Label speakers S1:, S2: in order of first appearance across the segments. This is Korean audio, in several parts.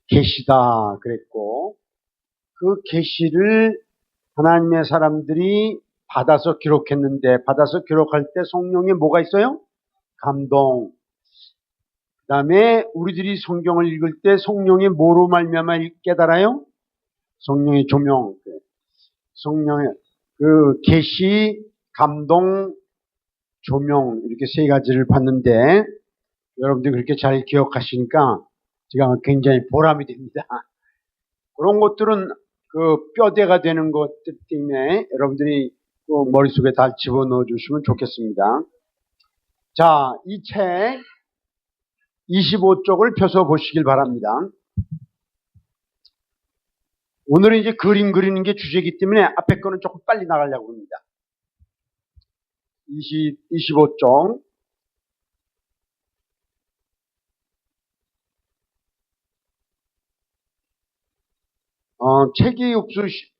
S1: 계시다 그랬고, 그 계시를 하나님의 사람들이 받아서 기록했는데, 받아서 기록할 때 성령에 뭐가 있어요? 감동. 그 다음에 우리들이 성경을 읽을 때 성령의 뭐로 말미암아 깨달아요? 성령의 조명. 성령의 그 계시, 감동, 조명, 이렇게 세 가지를 봤는데, 여러분들이 그렇게 잘 기억하시니까 제가 굉장히 보람이 됩니다. 그런 것들은 그 뼈대가 되는 것들 때문에 여러분들이 그 머릿속에 다 집어넣어 주시면 좋겠습니다. 자, 이 책 25쪽을 펴서 보시길 바랍니다. 오늘은 이제 그림 그리는 게 주제이기 때문에 앞에 거는 조금 빨리 나가려고 합니다. 25쪽.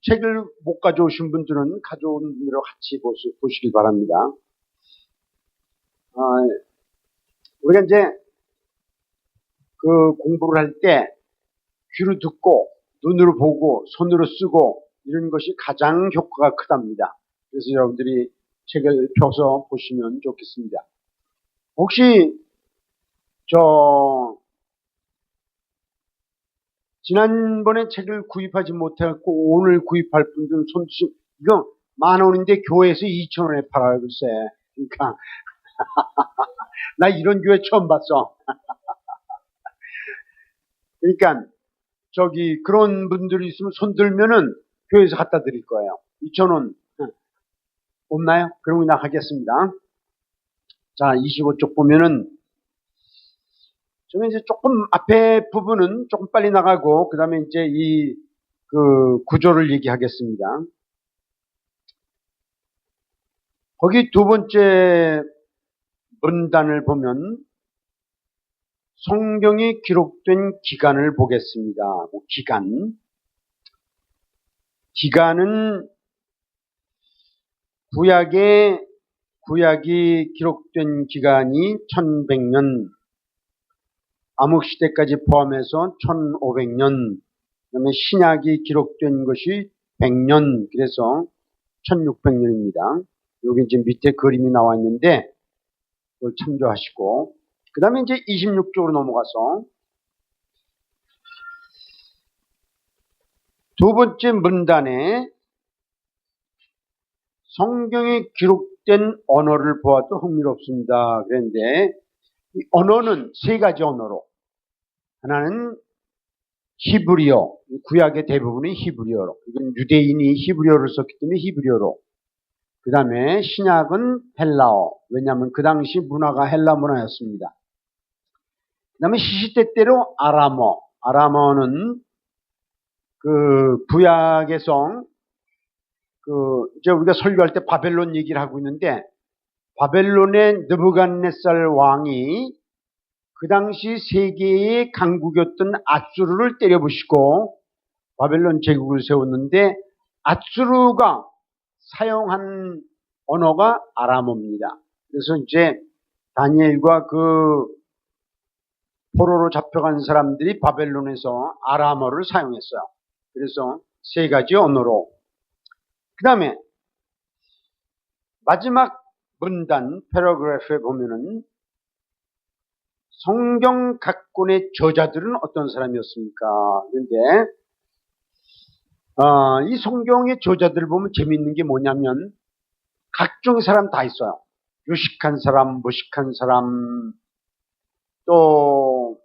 S1: 책을 못 가져오신 분들은 가져온 분들과 같이 보시길 바랍니다. 우리가 이제 그 공부를 할 때 귀로 듣고 눈으로 보고 손으로 쓰고 이런 것이 가장 효과가 크답니다. 그래서 여러분들이 책을 펴서 보시면 좋겠습니다. 혹시 지난번에 책을 구입하지 못해갖고 오늘 구입할 분들은 손주시, 이거 10,000원인데 교회에서 2,000원에 팔아요, 글쎄. 그러니까 나 이런 교회 처음 봤어. 그러니까 그런 분들이 있으면 손 들면은 교회에서 갖다 드릴 거예요. 2,000원 없나요? 그럼 그냥 하겠습니다. 자, 25쪽 보면은 저는 이제 조금 앞에 부분은 조금 빨리 나가고 그 다음에 이제 그 구조를 얘기하겠습니다. 거기 두 번째 문단을 보면 성경이 기록된 기간을 보겠습니다. 기간은 구약이 기록된 기간이 1100년, 암흑시대까지 포함해서 1500년, 그다음에 신약이 기록된 것이 100년, 그래서 1600년입니다. 여기 이제 밑에 그림이 나와 있는데 그걸 참조하시고, 그 다음에 이제 26쪽으로 넘어가서 두 번째 문단에 성경에 기록된 언어를 보아도 흥미롭습니다. 그런데 이 언어는 세 가지 언어로, 하나는 히브리어, 구약의 대부분이 히브리어로, 이건 유대인이 히브리어를 썼기 때문에 히브리어로, 그 다음에 신약은 헬라어, 왜냐하면 그 당시 문화가 헬라 문화였습니다. 그 다음에 시시때때로 아람어는 그 구약에서 이제 우리가 설교할 때 바벨론 얘기를 하고 있는데, 바벨론의 느부갓네살 왕이 그 당시 세계의 강국이었던 아수르를 때려부시고 바벨론 제국을 세웠는데, 아수르가 사용한 언어가 아람어입니다. 그래서 이제 다니엘과 그 포로로 잡혀간 사람들이 바벨론에서 아람어를 사용했어요. 그래서 세 가지 언어로. 그 다음에 마지막 문단 패러그래프에 보면은 성경 각 권의 저자들은 어떤 사람이었습니까? 그런데 이 성경의 저자들을 보면 재미있는 게 뭐냐면 각종의 사람 다 있어요. 유식한 사람, 무식한 사람, 또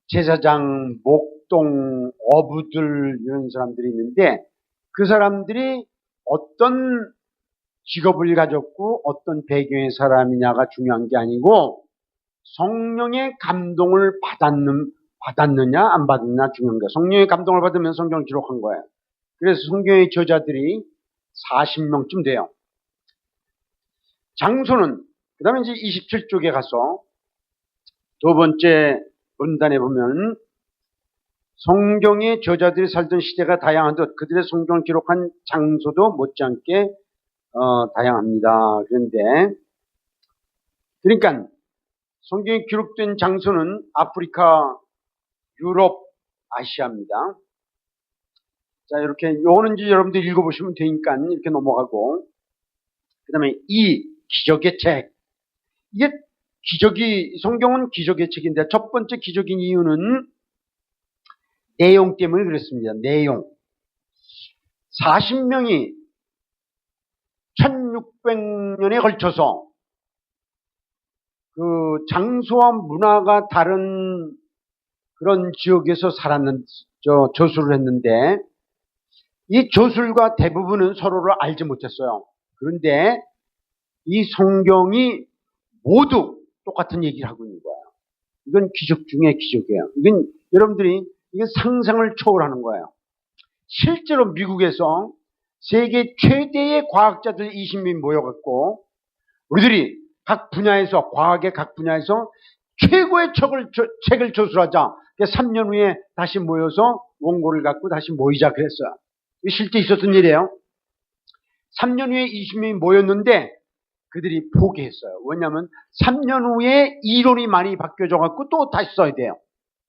S1: 제사장, 목동, 어부들 이런 사람들이 있는데, 그 사람들이 어떤 직업을 가졌고 어떤 배경의 사람이냐가 중요한 게 아니고 성령의 감동을 받았느냐 안 받았느냐 중요한 거예요. 성령의 감동을 받으면 성경을 기록한 거예요. 그래서 성경의 저자들이 40명쯤 돼요. 장소는 그 다음에 이제 27쪽에 가서 두 번째 문단에 보면 성경의 저자들이 살던 시대가 다양한 듯 그들의 성경을 기록한 장소도 못지않게 다양합니다. 그러니까 성경에 기록된 장소는 아프리카, 유럽, 아시아입니다. 자, 이렇게 요거는 이제 여러분들 읽어보시면 되니까 이렇게 넘어가고, 그 다음에 이 기적의 책. 이게 성경은 기적의 책인데 첫 번째 기적인 이유는 내용 때문에 그렇습니다. 내용. 40명이 1600년에 걸쳐서 그 장소와 문화가 다른 그런 지역에서 저술을 했는데 이 저술과 대부분은 서로를 알지 못했어요. 그런데 이 성경이 모두 똑같은 얘기를 하고 있는 거예요. 이건 기적 중에 기적이에요. 이건 여러분들이 이게 상상을 초월하는 거예요. 실제로 미국에서 세계 최대의 과학자들 20명이 모여갖고 우리들이 각 분야에서 과학의 각 분야에서 최고의 책을 저술하자. 3년 후에 다시 모여서 원고를 갖고 다시 모이자 그랬어요. 실제 있었던 일이에요. 3년 후에 20명이 모였는데 그들이 포기했어요. 왜냐하면 3년 후에 이론이 많이 바뀌어져갖고 또 다시 써야 돼요.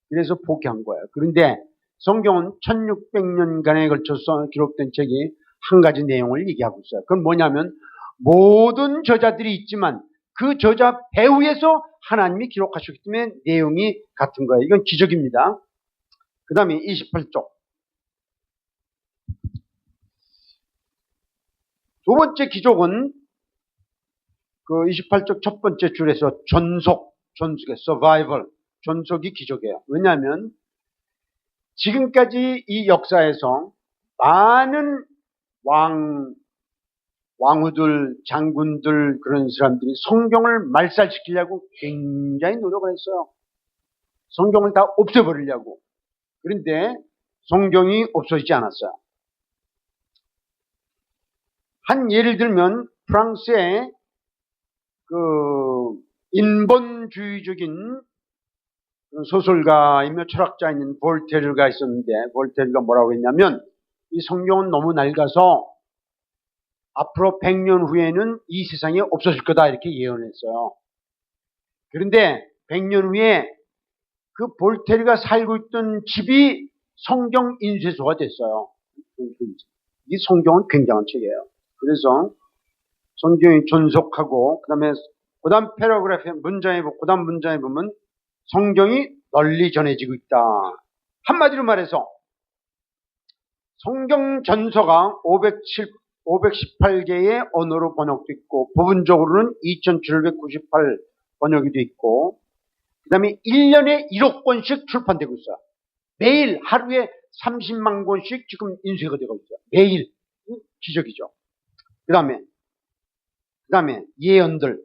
S1: 그래서 포기한 거예요. 그런데 성경은 1600년간에 걸쳐서 기록된 책이 한 가지 내용을 얘기하고 있어요. 그건 뭐냐면 모든 저자들이 있지만 그 저자 배후에서 하나님이 기록하셨기 때문에 내용이 같은 거예요. 이건 기적입니다. 그 다음에 28쪽. 두 번째 기적은 그 28쪽 첫 번째 줄에서 존속의 survival, 존속이 기적이에요. 왜냐하면 지금까지 이 역사에서 많은 왕후들, 장군들 그런 사람들이 성경을 말살시키려고 굉장히 노력을 했어요. 성경을 다 없애버리려고. 그런데 성경이 없어지지 않았어요. 한 예를 들면 프랑스의 그 인본주의적인 소설가이며 철학자인 볼테르가 있었는데 볼테르가 뭐라고 했냐면 이 성경은 너무 낡아서 앞으로 100년 후에는 이 세상이 없어질 거다 이렇게 예언했어요. 그런데 100년 후에 그 볼테르가 살고 있던 집이 성경 인쇄소가 됐어요. 이 성경은 굉장한 책이에요. 그래서 성경이 존속하고 그 다음 패러그래프 그 다음 문장에 보면 성경이 널리 전해지고 있다. 한마디로 말해서 성경 전서가 518개의 언어로 번역되어 있고 부분적으로는 2798 번역이 되어 있고 그 다음에 1년에 1억 권씩 출판되고 있어요. 매일 하루에 30만 권씩 지금 인쇄가 되고 있어요. 매일. 기적이죠. 그 다음에 예언들.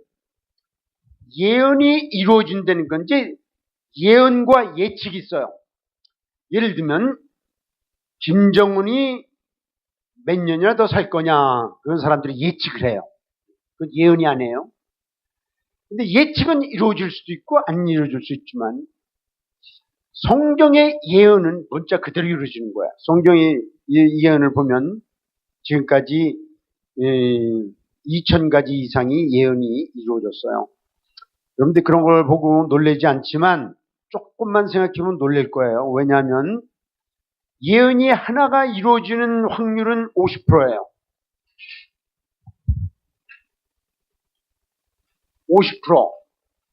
S1: 예언이 이루어진다는 건 이제 예언과 예측이 있어요. 예를 들면 김정은이 몇 년이나 더 살 거냐 그런 사람들이 예측을 해요. 그건 예언이 아니에요. 근데 예측은 이루어질 수도 있고 안 이루어질 수 있지만 성경의 예언은 문자 그대로 이루어지는 거야. 성경의 예언을 보면 지금까지 2000가지 이상의 예언이 이루어졌어요. 여러분들 그런 걸 보고 놀라지 않지만 조금만 생각해보면 놀랄 거예요. 왜냐하면 예언이 하나가 이루어지는 확률은 50%예요. 50%.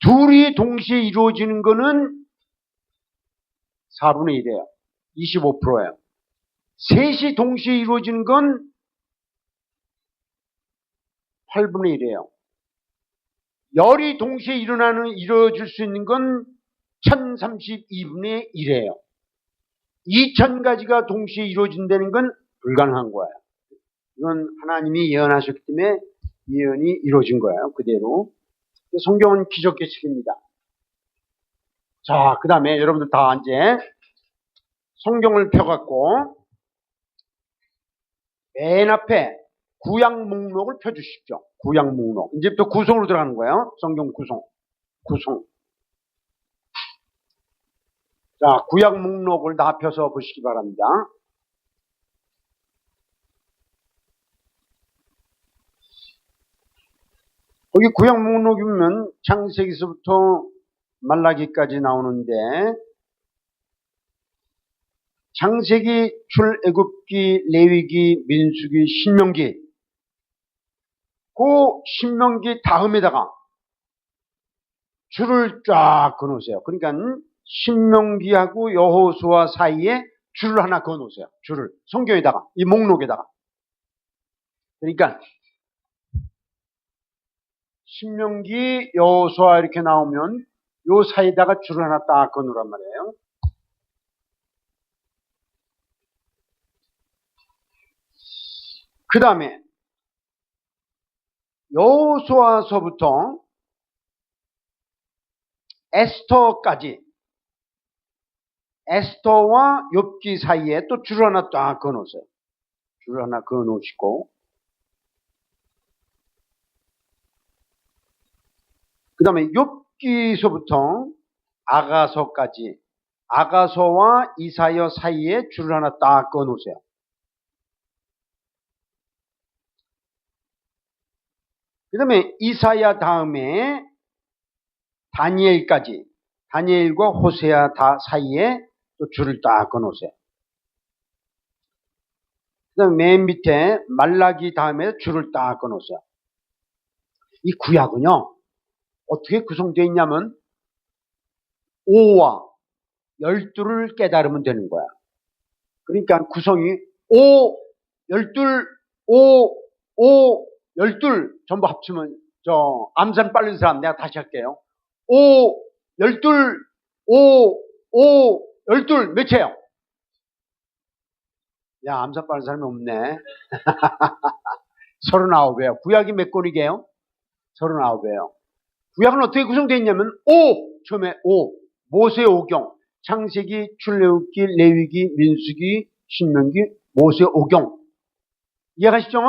S1: 둘이 동시에 이루어지는 거는 4분의 1이에요. 25%예요. 셋이 동시에 이루어지는 건 8분의 1이에요. 열이 동시에 이루어질 수 있는 건 1032분의 1이에요. 2000가지가 동시에 이루어진다는 건 불가능한 거예요. 이건 하나님이 예언하셨기 때문에 예언이 이루어진 거예요. 그대로. 성경은 기적의 책입니다. 자, 그 다음에 여러분들 다 이제 성경을 펴갖고 맨 앞에 구약 목록을 펴주십시오. 구약 목록. 이제부터 구성으로 들어가는 거예요. 성경 구성. 자, 구약 목록을 다 펴서 보시기 바랍니다. 거기 구약 목록이 보면 창세기서부터 말라기까지 나오는데 창세기, 출애굽기, 레위기, 민수기, 신명기, 그 신명기 다음에다가 줄을 쫙 그어놓으세요. 그러니까 신명기하고 여호수아 사이에 줄을 하나 그어놓으세요. 줄을 성경에다가, 이 목록에다가. 그러니까 신명기, 여호수아 이렇게 나오면 요 사이에다가 줄을 하나 딱 그어놓으란 말이에요. 그 다음에 여호수아서부터 에스더까지, 에스더와 욥기 사이에 또 줄을 하나 딱 그어놓으세요. 줄을 하나 그어놓으시고, 그 다음에 욥기서부터 아가서까지, 아가서와 이사야 사이에 줄을 하나 딱 그어놓으세요. 그 다음에 이사야 다음에 다니엘까지, 다니엘과 호세아 사이에 또 줄을 딱 그어놓으세요. 그 다음에 맨 밑에 말라기 다음에 줄을 딱 그어놓으세요. 이 구약은요, 어떻게 구성되어 있냐면 5와 12를 깨달으면 되는 거야. 그러니까 구성이 5, 12, 5, 5, 12 전부 합치면 암산 빠른 사람 내가 다시 할게요. 5, 12, 5, 5, 12 몇이에요? 야, 암산 빠른 사람이 없네. 39이에요. 구약이 몇 권이게요? 39이에요. 구약은 어떻게 구성되어 있냐면 5, 처음에 5, 모세 오경, 창세기, 출애굽기, 레위기, 민수기, 신명기, 모세 오경. 이해가시죠?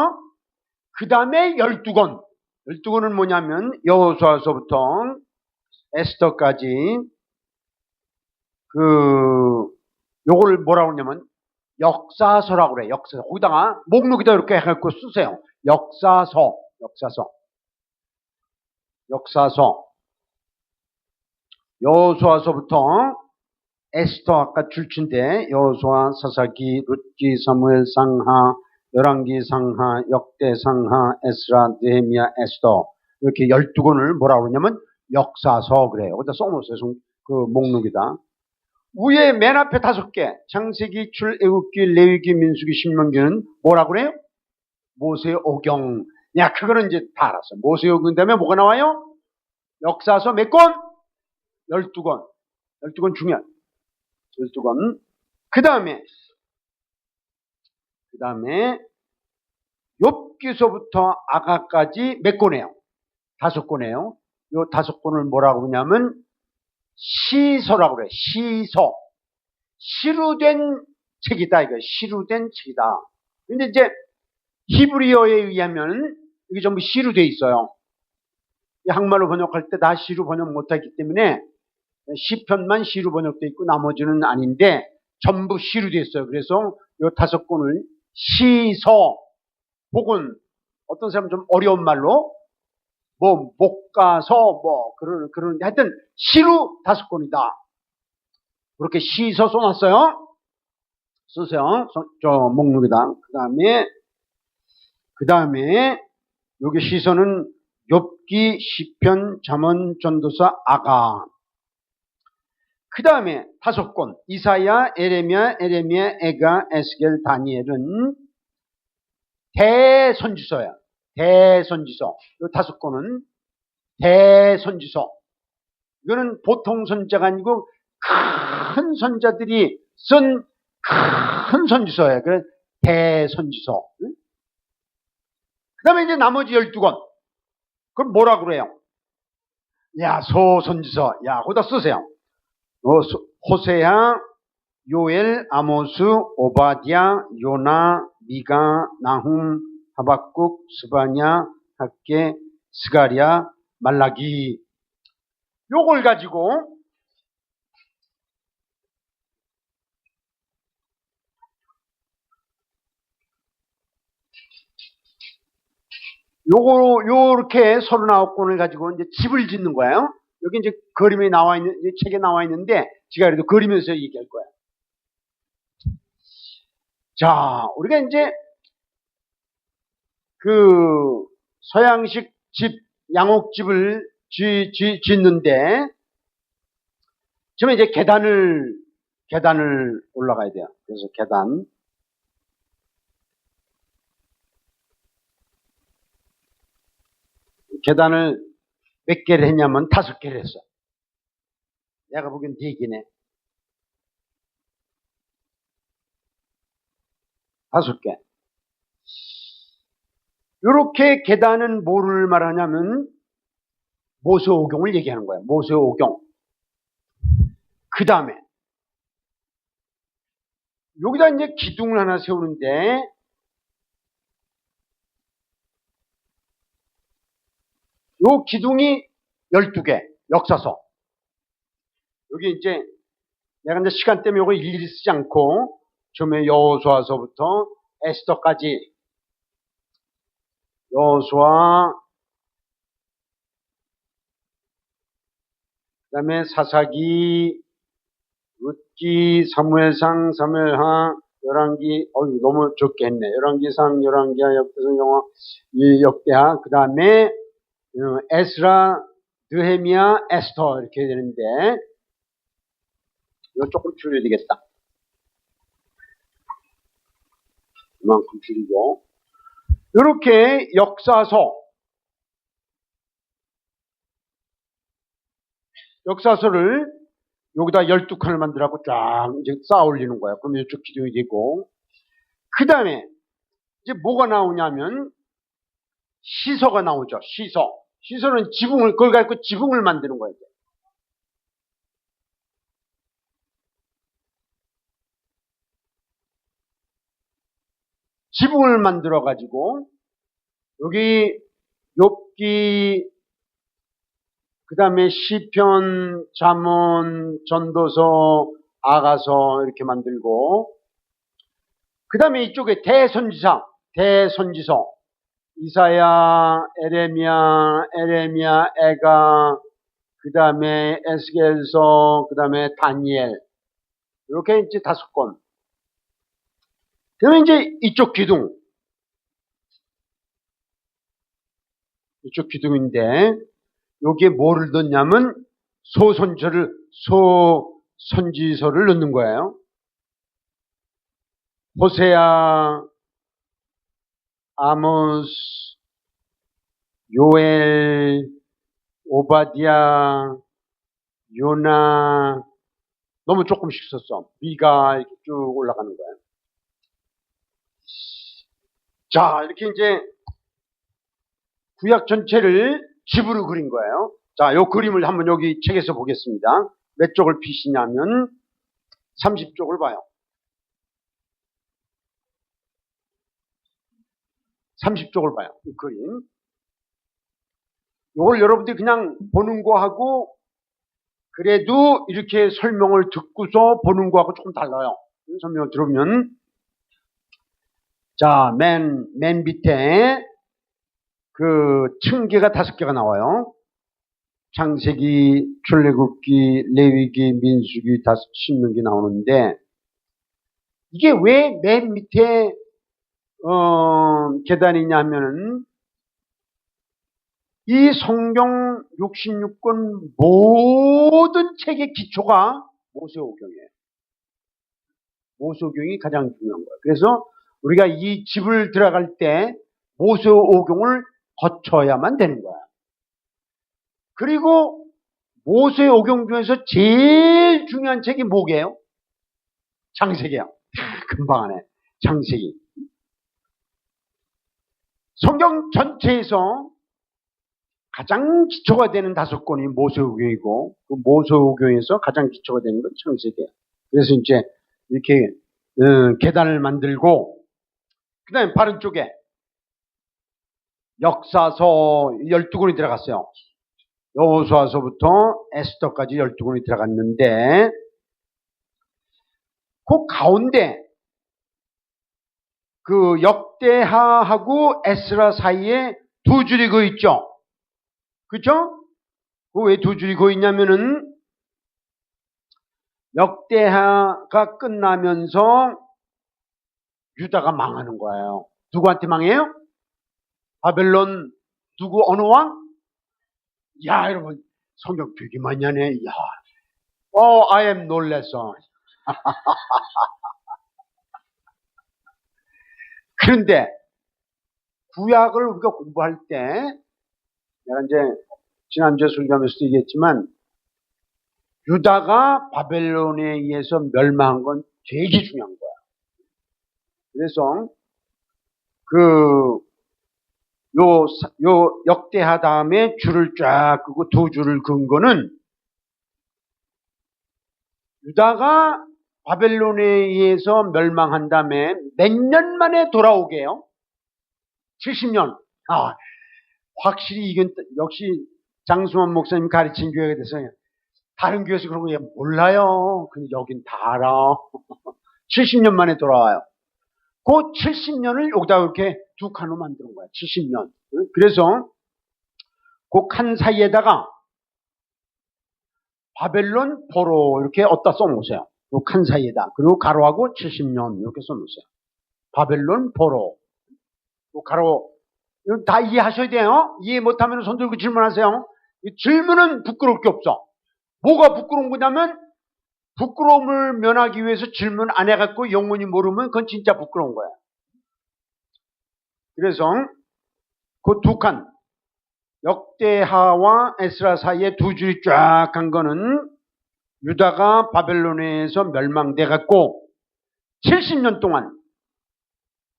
S1: 그 다음에 12권. 12권은 뭐냐면 여호수아서부터 에스더까지 요걸 뭐라고 하냐면 역사서라고 그래. 역사서. 거기다가 목록에다 이렇게 해갖고 쓰세요. 역사서. 여호수아서부터 에스더 아까 줄친데 여호수아, 사사기, 룻기, 사무엘, 상하, 열왕기, 상하, 역대, 상하, 에스라, 느헤미야, 에스더 이렇게 12권을 뭐라고 그러냐면 역사서 그래요. 거기다 써놓으세요. 그 목록이다. 위에 맨 앞에 5개 창세기, 출애굽기, 레위기, 민수기, 신명기는 뭐라고 그래요? 모세오경. 야, 그거는 이제 다 알았어. 모세오경 다음에 뭐가 나와요? 역사서 몇 권? 12권. 12권 중요한. 12권. 그 다음에 욥기서부터 아가까지 몇 권이에요? 5권이에요. 요 5권을 뭐라고 그러냐면 시서라고 그래. 시서. 시루된 책이다. 이거 시루된 책이다. 근데 이제 히브리어에 의하면 이게 전부 시로 돼 있어요. 한국말로 번역할 때 다 시로 번역 못하기 때문에 시편만 시로 번역돼 있고 나머지는 아닌데 전부 시로 돼 있어요. 그래서 요 5권을 시서 혹은 어떤 사람은 좀 어려운 말로 목가서 그러는데 하여튼 시로 5권이다. 그렇게 시서 써놨어요. 쓰세요. 저 목록에다. 그 다음에 여기 시서는 욥기, 시편, 잠언, 전도서, 아가. 그 다음에 5권 이사야, 에레미야, 에가, 에스겔, 다니엘은 대선지서야. 대선지서. 이 5권은 대선지서. 이거는 보통 선자가 아니고 큰 선자들이 쓴 큰 선지서예요. 그래 대선지서. 그 다음에 이제 나머지 12권. 그럼 뭐라 그래요? 야, 소선지서. 야, 거기다 쓰세요. 호세아, 요엘, 아모스, 오바댜, 요나, 미가, 나훔, 하박국, 스바냐, 학개, 스가랴, 말라기. 요걸 가지고 요렇게 39권을 가지고 이제 집을 짓는 거예요. 여기 이제 그림이 책에 나와 있는데, 제가 그래도 그리면서 얘기할 거예요. 자, 우리가 이제 그 서양식 집, 양옥집을 짓는데, 지금 이제 계단을 올라가야 돼요. 그래서 계단을 몇 개를 했냐면 5개를 했어. 내가 보기엔 4개네. 5개. 이렇게 계단은 뭐를 말하냐면 모세오경을 얘기하는 거예요. 모세오경. 그 다음에 여기다 이제 기둥을 하나 세우는데, 요 기둥이 12개, 역사서. 여기 이제 내가 이제 시간 때문에 이거 일일이 쓰지 않고 처음에 여호수아서부터 에스더까지, 여호수아, 그다음에 사사기, 룻기, 사무엘상, 사무엘하, 열왕기, 너무 적게 했네. 열왕기상, 열왕기하, 역대상, 영화, 역대하, 그 다음에 에스라, 느헤미야, 에스더 이렇게 되는데, 이거 조금 줄여야 되겠다. 이만큼 줄이고, 이렇게 역사서를 여기다 12칸을 만들라고 쫙 이제 쌓아 올리는 거야. 그러면 이쪽 기둥이 되고, 그 다음에 이제 뭐가 나오냐면 시서가 나오죠. 시서는 그걸 갖고 지붕을 만드는 거예요. 지붕을 만들어 가지고 여기 욥기, 그 다음에 시편, 잠언, 전도서, 아가서 이렇게 만들고, 그 다음에 이쪽에 대선지서, 이사야, 에레미야, 에가, 그 다음에 에스겔서, 그 다음에 다니엘, 이렇게 이제 5권. 그러면 이제 이쪽 기둥인데, 여기에 뭐를 넣냐면 선지서를 넣는 거예요. 호세아, 아모스, 요엘, 오바디아, 요나, 너무 조금씩 썼어. 미가 이렇게 쭉 올라가는 거예요. 자, 이렇게 이제 구약 전체를 집으로 그린 거예요. 자, 요 그림을 한번 여기 책에서 보겠습니다. 몇 쪽을 피시냐면 30쪽을 봐요. 30쪽을 봐요. 이 그림. 이걸 여러분들이 그냥 보는 거하고, 그래도 이렇게 설명을 듣고서 보는 거하고 조금 달라요. 설명을 들으면, 자, 맨 밑에 그 층계가 5개가 나와요. 창세기, 출애굽기, 레위기, 민수기, 신명기 나오는데, 이게 왜 맨 밑에 계단이냐 하면은, 이 성경 66권 모든 책의 기초가 모세오경이에요. 모세오경이 가장 중요한 거예요. 그래서 우리가 이 집을 들어갈 때 모세오경을 거쳐야만 되는 거야. 그리고 모세오경 중에서 제일 중요한 책이 뭐게요? 창세기예요. 금방 하네. 창세기. 성경 전체에서 가장 기초가 되는 5권이 모세오경이고, 그 모세오경에서 가장 기초가 되는 건 창세기예요. 그래서 이제 이렇게 계단을 만들고, 그 다음에 바른 쪽에 역사서 12권이 들어갔어요. 여호수아서부터 에스더까지 12권이 들어갔는데, 그 가운데 그 역대하하고 에스라 사이에 2줄이 그 있죠. 그렇죠? 그 왜 2줄이 그 있냐면은, 역대하가 끝나면서 유다가 망하는 거예요. 누구한테 망해요? 바벨론 누구 어느 왕? 야, 여러분 성경 되게 많이 하네. 야, I am 놀랬어. 그런데 구약을 우리가 공부할 때 내가 이제 지난주에 설교하면서도 얘기했지만 유다가 바벨론에 의해서 멸망한 건 되게 중요한 거야. 그래서 요 역대하 다음에 줄을 쫙 끄고 두 줄을 그은 거는 유다가 바벨론에 의해서 멸망한 다음에 몇 년 만에 돌아오게요? 70년. 확실히 이건 역시 장수원 목사님 가르친 교회에 대해서 다른 교회에서 그런 거 몰라요. 근데 여긴 다 알아. 70년 만에 돌아와요. 그 70년을 여기다 이렇게 두 칸으로 만드는 거야. 70년. 그래서 그 칸 사이에다가 바벨론 포로 이렇게 어디다 써놓으세요. 그 칸 사이에다. 그리고 가로하고 70년 이렇게 써놓으세요. 바벨론 포로. 그 가로 다 이해하셔야 돼요. 이해 못하면 손 들고 질문하세요. 질문은 부끄러울 게 없어. 뭐가 부끄러운 거냐면 부끄러움을 면하기 위해서 질문 안 해갖고 영원히 모르면 그건 진짜 부끄러운 거야. 그래서 그 두 칸 역대하와 에스라 사이에 두 줄이 쫙 한 거는 유다가 바벨론에서 멸망돼갖고 70년 동안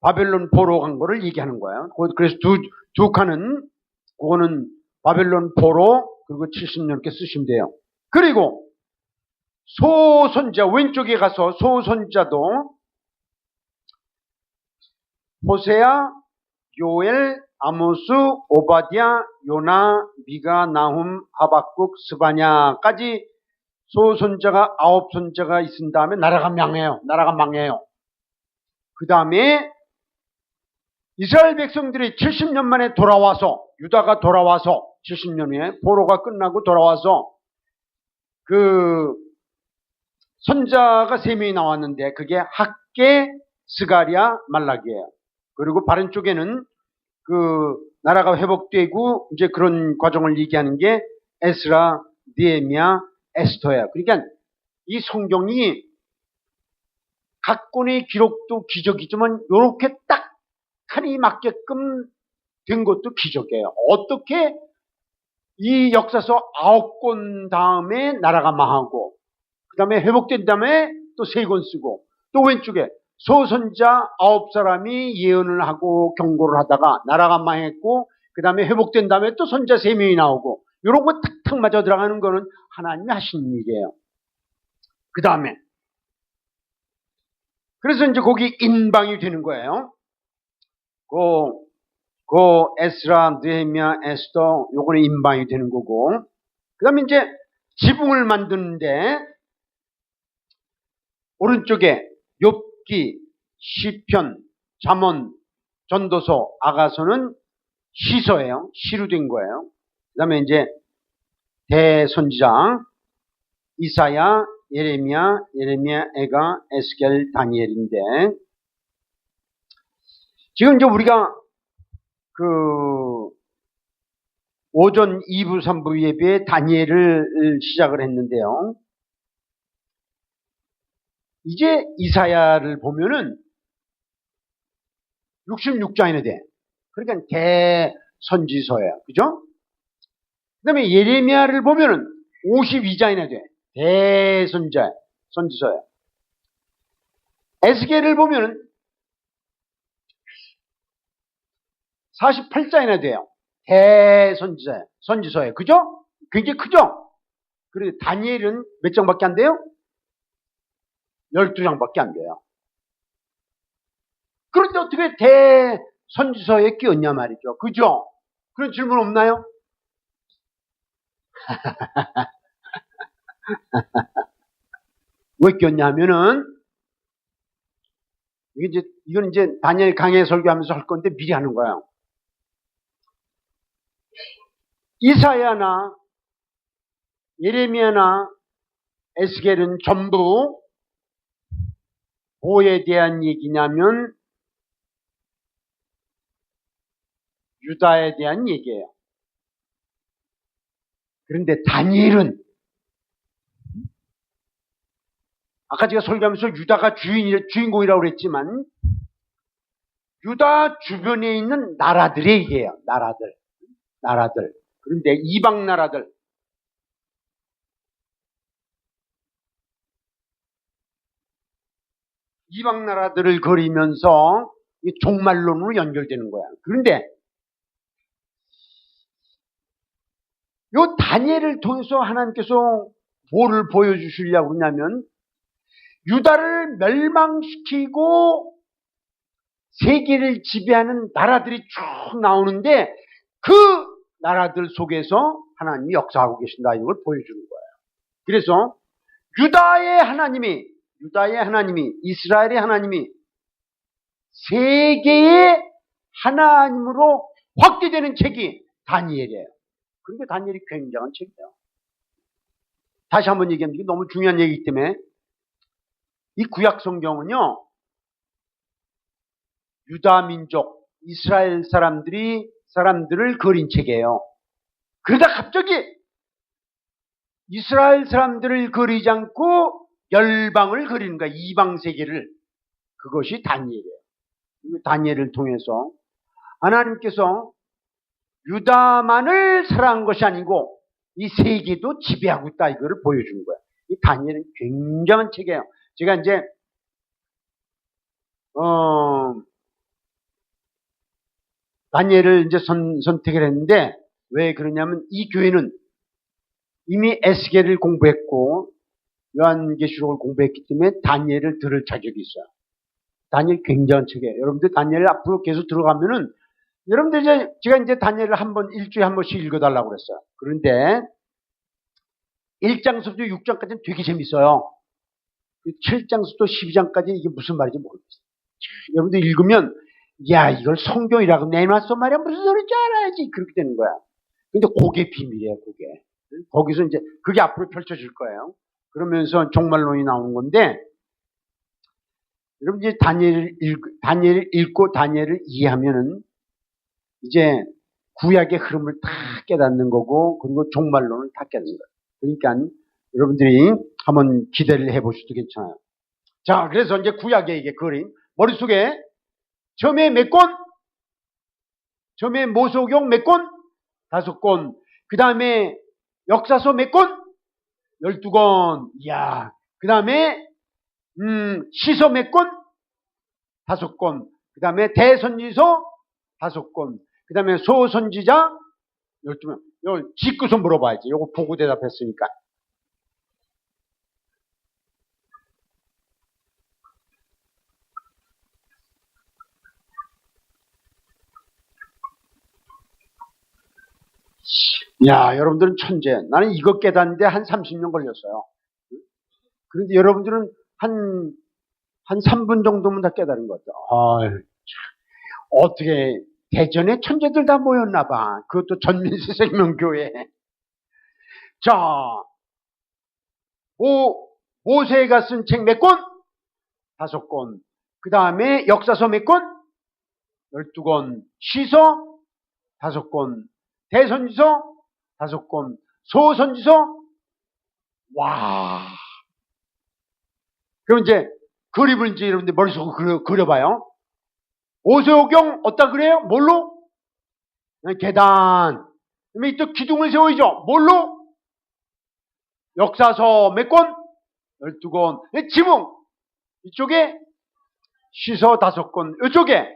S1: 바벨론 포로 간 거를 얘기하는 거예요. 그래서 두 칸은 그거는 바벨론 포로 그리고 70년 이렇게 쓰시면 돼요. 그리고 소선자 왼쪽에 가서 소선자도 호세아, 요엘, 아모스, 오바댜, 요나, 미가, 나훔, 하박국, 스바냐까지 소선자가 9선자가 있은 다음에 나라가 망해요. 그 다음에 이스라엘 백성들이 70년 만에 돌아와서 유다가 돌아와서 70년에 포로가 끝나고 돌아와서 그 선자가 3명이 나왔는데 그게 학개, 스가랴, 말라기예요. 그리고 바른 쪽에는 그 나라가 회복되고 이제 그런 과정을 얘기하는 게 에스라, 느헤미야, 에스더예요. 그러니까 이 성경이 각 권의 기록도 기적이지만 이렇게 딱 칸이 맞게끔 된 것도 기적이에요. 어떻게 이 역사서 9권 다음에 나라가 망하고 그 다음에 회복된 다음에 또 3권 쓰고 또 왼쪽에 소선자 9사람이 예언을 하고 경고를 하다가 나라가 망했고 그 다음에 회복된 다음에 또 선자 3명이 나오고 이런 거 탁탁 맞아 들어가는 거는 하나님이 하신 일이에요. 그 다음에 그래서 이제 거기 인방이 되는 거예요. 그 에스라, 느헤미야, 에스더 요거는 인방이 되는 거고 그 다음에 이제 지붕을 만드는데 오른쪽에 욥기, 시편, 잠언, 전도서, 아가서는 시서예요. 시로 된 거예요. 그 다음에 이제 대선지자 이사야, 예레미야, 에가, 에스겔, 다니엘인데 지금 이제 우리가 그 오전 2부, 3부 예배에 다니엘을 시작을 했는데요. 이제 이사야를 보면은 66장이나 돼. 그러니까 대선지서예요. 그죠? 그 다음에 예레미야를 보면은 52장이나 돼. 선지서예요. 에스겔을 보면은 48장이나 돼요. 선지서예요. 그죠? 굉장히 크죠? 그리고 다니엘은 몇 장밖에 안 돼요? 12장밖에 안 돼요. 그런데 어떻게 대선지서에 끼었냐 말이죠. 그죠? 그런 질문 없나요? 왜 꼈냐 하면은 이건 이제 다니엘 강해 설교하면서 할 건데 미리 하는 거예요. 이사야나 예레미야나 에스겔은 전부 뭐에 대한 얘기냐면 유다에 대한 얘기예요. 그런데 다니엘은 아까 제가 설교하면서 유다가 주인공이라고 그랬지만 유다 주변에 있는 나라들의 얘기예요. 나라들. 그런데 이방 나라들. 이방 나라들을 그리면서 종말론으로 연결되는 거야. 그런데 요 다니엘을 통해서 하나님께서 뭐를 보여주시려고 하냐면 유다를 멸망시키고 세계를 지배하는 나라들이 쭉 나오는데 그 나라들 속에서 하나님이 역사하고 계신다 이걸 보여주는 거예요. 그래서 유다의 하나님이 이스라엘의 하나님이 세계의 하나님으로 확대되는 책이 다니엘이에요. 그런데 다니엘이 굉장한 책이에요. 다시 한번 얘기하면 이게 너무 중요한 얘기이기 때문에 이 구약 성경은요, 유다 민족, 이스라엘 사람들을 그린 책이에요. 그러다 갑자기 이스라엘 사람들을 그리지 않고 열방을 그리는 거야. 이방 세계를. 그것이 다니엘이에요. 다니엘을 통해서 하나님께서 유다만을 사랑한 것이 아니고 이 세계도 지배하고 있다 이거를 보여주는 거야. 이 다니엘은 굉장한 책이에요. 제가 이제 다니엘을 이제 선택을 했는데 왜 그러냐면 이 교회는 이미 에스겔을 공부했고 요한계시록을 공부했기 때문에 다니엘을 들을 자격이 있어요. 다니엘 굉장한 책이에요. 여러분들 다니엘 앞으로 계속 들어가면은 여러분들 제가 이제 다니엘을 일주일에 한 번씩 읽어달라고 그랬어요. 그런데 1장부터 6장까지는 되게 재밌어요. 7장부터 12장까지 이게 무슨 말인지 모르겠어요. 여러분들 읽으면 야 이걸 성경이라고 내놨어 말이야 무슨 소리인지 알아야지 그렇게 되는 거야. 근데 그게 비밀이에요. 그게 거기서 이제 그게 앞으로 펼쳐질 거예요. 그러면서 종말론이 나오는 건데 여러분 이제 다니엘을 읽고 다니엘을 이해하면은 이제 구약의 흐름을 다 깨닫는 거고 그리고 종말론을 다 깨닫는 거예요. 그러니까 여러분들이 한번 기대를 해보셔도 괜찮아요. 자, 그래서 이제 구약의 이게 그림 머릿속에 처음에 몇 권? 처음에 모세오경 몇 권? 5권. 그 다음에 역사서 몇 권? 12권. 이야. 그 다음에 시서 몇 권? 5권. 그 다음에 대선지서 5권. 그 다음에 소선지자 12권. 요 짓고서 물어봐야지. 요거 보고 대답했으니까. 야, 여러분들은 천재. 나는 이거 깨닫는데 한 30년 걸렸어요. 그런데 여러분들은 한 3분 정도면 다 깨달은 것 같아요. 어떻게, 대전에 천재들 다 모였나 봐. 그것도 전민세 생명교회. 자, 모세가 쓴 책 몇 권? 5권. 그 다음에 역사서 몇 권? 12권. 시서? 5권. 대선지서? 5권. 소선지서? 와. 그럼 이제 그림을 이제 여러분들 머릿속으로 그려봐요. 모세오경 어디다 그래요? 뭘로? 계단. 그러면 또 기둥을 세워야죠. 뭘로? 역사서 몇 권? 12권. 지붕. 이쪽에 시서 5권. 이쪽에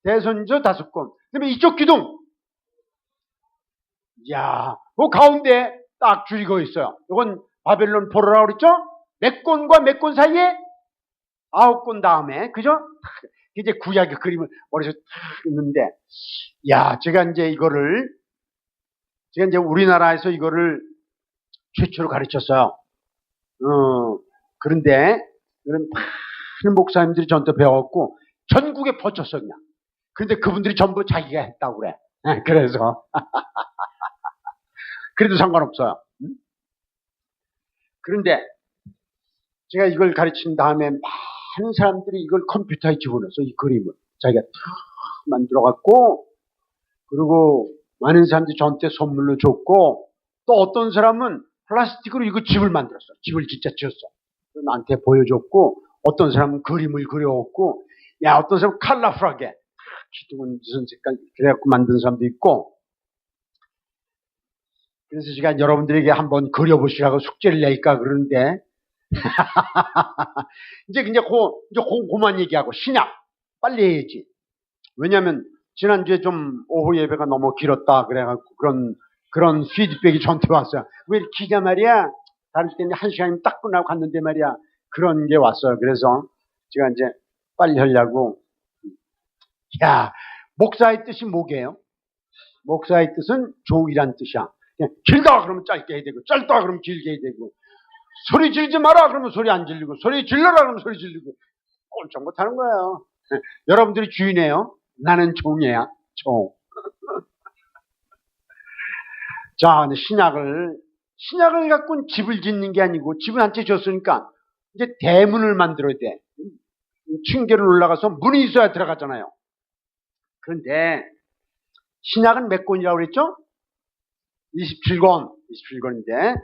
S1: 대선지서 5권. 그다음에 이쪽 기둥. 이야, 그 가운데 딱 줄이 거 있어요. 이건 바벨론 포로라고 그랬죠? 몇 권과 몇 권 사이에 9권 다음에, 그죠? 이제 구약의 그림을 머릿속에 탁 있는데, 야, 제가 이제 우리나라에서 이거를 최초로 가르쳤어요. 그런데, 이런 많은 목사님들이 전부 배웠고, 전국에 퍼쳤어, 그냥. 그런데 그분들이 전부 자기가 했다고 그래. 그래서. 그래도 상관없어요. 그런데, 제가 이걸 가르친 다음에 많은 사람들이 이걸 컴퓨터에 집어넣어서 이 그림을 자기가 탁 만들어갖고 그리고 많은 사람들이 저한테 선물로 줬고, 또 어떤 사람은 플라스틱으로 이거 집을 만들었어. 집을 진짜 지었어. 나한테 보여줬고, 어떤 사람은 그림을 그려왔고, 야, 어떤 사람은 컬러풀하게 기둥은 무슨 색깔 그래갖고 만든 사람도 있고. 그래서 제가 여러분들에게 한번 그려보시라고 숙제를 낼까 그러는데 이제 그만 얘기하고 신약 빨리 해야지. 왜냐하면 지난주에 좀 오후 예배가 너무 길었다 그래갖고 그런 피드백이 저한테 왔어요. 왜 기가 말이야? 다른 때는 1시간이면 딱 끝나고 갔는데 말이야. 그런 게 왔어요. 그래서 제가 이제 빨리 하려고. 야, 목사의 뜻이 뭐게요? 목사의 뜻은 조이란 뜻이야. 그냥 길다 그러면 짧게 해야 되고, 짧다 그러면 길게 해야 되고, 소리 지르지 마라 그러면 소리 안 질리고, 소리 질러라 그러면 소리 질리고, 꼼짝 못하는 거예요. 여러분들이 주인이에요. 나는 종이야. 종. 자, 근데 신약을 갖고는 집을 짓는 게 아니고, 집을 한 채 줬으니까, 이제 대문을 만들어야 돼. 층계를 올라가서 문이 있어야 들어가잖아요. 그런데, 신약은 몇 권이라고 그랬죠? 27권인데,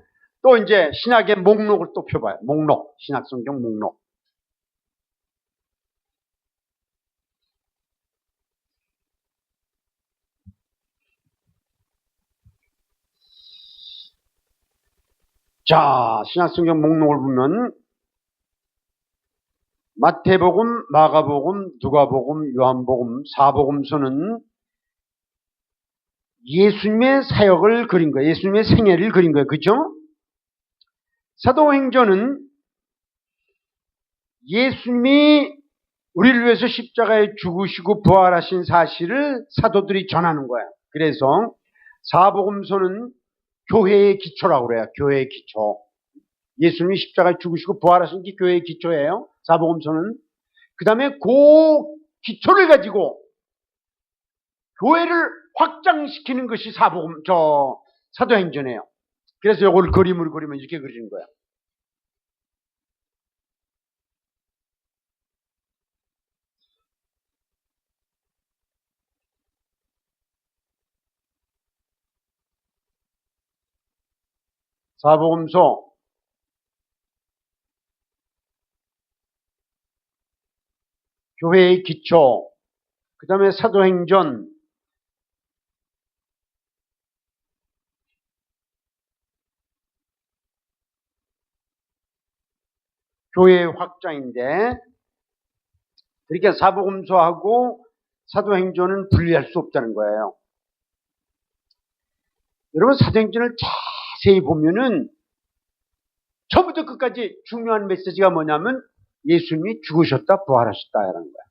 S1: 또 이제 신약의 목록을 또 펴봐요. 목록. 신약 성경 목록. 자, 신약 성경 목록을 보면, 마태복음, 마가복음, 누가복음, 요한복음, 사복음서는 예수님의 사역을 그린 거예요. 예수님의 생애를 그린 거예요. 그죠? 사도행전은 예수님이 우리를 위해서 십자가에 죽으시고 부활하신 사실을 사도들이 전하는 거예요. 그래서 사복음서는 교회의 기초라고 그래요. 교회의 기초. 예수님이 십자가에 죽으시고 부활하신 게 교회의 기초예요. 사복음서는. 그 다음에 그 기초를 가지고 교회를 확장시키는 것이 사도행전이에요. 그래서 이걸 그림으로 그리면 이렇게 그리는 거야. 사복음서 교회의 기초, 그 다음에 사도행전, 교회의 확장인데, 그러니까 사복음서하고 사도행전은 분리할 수 없다는 거예요. 여러분, 사도행전을 자세히 보면은 처음부터 끝까지 중요한 메시지가 뭐냐면 예수님이 죽으셨다 부활하셨다라는 거야.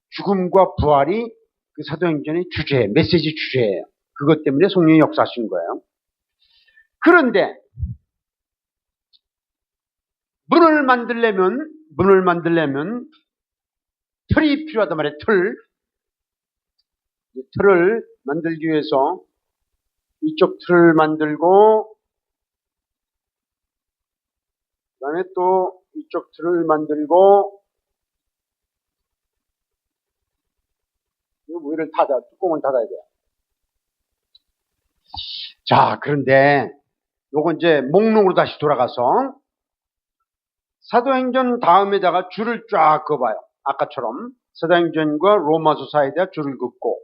S1: 죽음과 부활이 그 사도행전의 주제, 메시지 주제예요. 그것 때문에 성령이 역사하신 거예요. 그런데 문을 만들려면 틀이 필요하단 말이에요. 틀을 만들기 위해서 이쪽 틀을 만들고 그 다음에 또 이쪽 틀을 만들고 위를 뚜껑을 닫아야 돼요. 자, 그런데 요건 이제 목록으로 다시 돌아가서 사도행전 다음에다가 줄을 쫙 그어봐요. 아까처럼 사도행전과 로마서 사이에다 줄을 긋고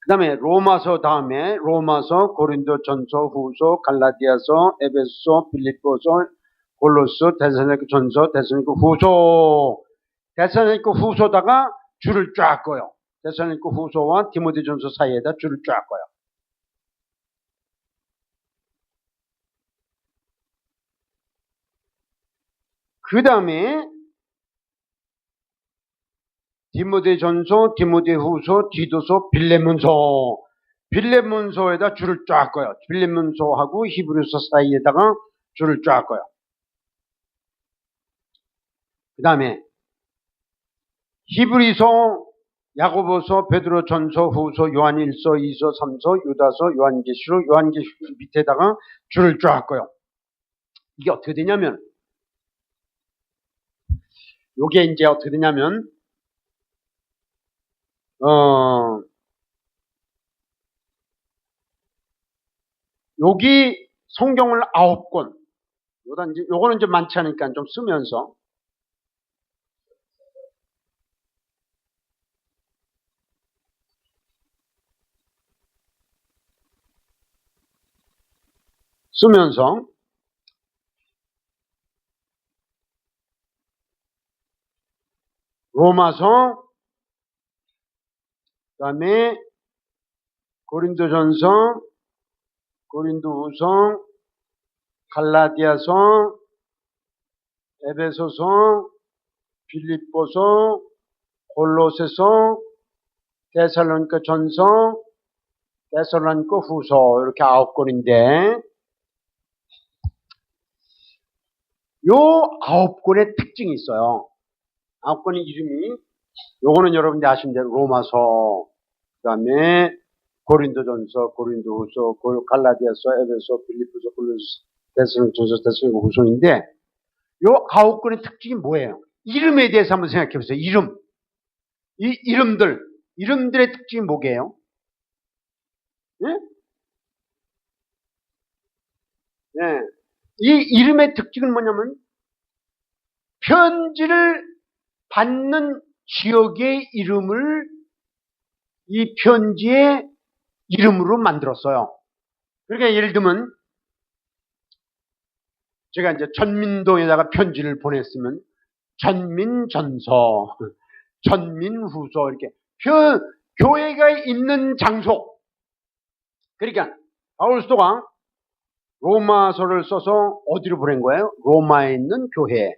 S1: 그 다음에 로마서 다음에 로마서, 고린도 전서, 후서, 갈라디아서, 에베소, 빌립보서, 골로서, 데살로니가 전서, 데살로니가 후서, 데살로니가 후서다가 줄을 쫙 꺼요. 데살로니가 후서와 디모데 전서 사이에다 줄을 쫙 꺼요. 그 다음에 디모데 전서, 디모데 후서, 디도서, 빌레몬서, 빌레몬서에다 줄을 쫙 꺼요. 빌레몬서하고 히브리서 사이에다가 줄을 쫙 꺼요. 그 다음에 히브리서, 야고보서, 베드로 전서, 후서, 요한 1서, 2서, 3서, 유다서, 요한계시록, 요한계시록 밑에다가 줄을 쫙 꺼요. 이게 어떻게 되냐면 요게 이제 어떻게 되냐면 여기 성경을 9권, 요거는 좀 많지 않으니까 좀 쓰면서 로마서, 그 다음에 고린도전서, 고린도후서, 갈라디아서, 에베소서, 빌립보서, 골로새서, 데살로니가 전서, 데살로니가 후서, 이렇게 9권인데 요 9권의 특징이 있어요. 9권의 이름이, 요거는 여러분들 아시는 대로 로마서, 그 다음에 고린도전서, 고린도후서, 갈라디아서, 에베소, 빌립보서, 골로새, 데살로니가전서, 데살로니가 후서인데 요 9권의 특징이 뭐예요? 이름에 대해서 한번 생각해 보세요. 이 이름들의 특징이 뭐게요? 예? 예. 이 이름의 특징은 뭐냐면 편지를 받는 지역의 이름을 이 편지의 이름으로 만들었어요. 그러니까 예를 들면 제가 이제 전민동에다가 편지를 보냈으면 전민전서, 전민후서, 이렇게 교회가 있는 장소. 그러니까 바울 사도가 로마서를 써서 어디로 보낸 거예요? 로마에 있는 교회.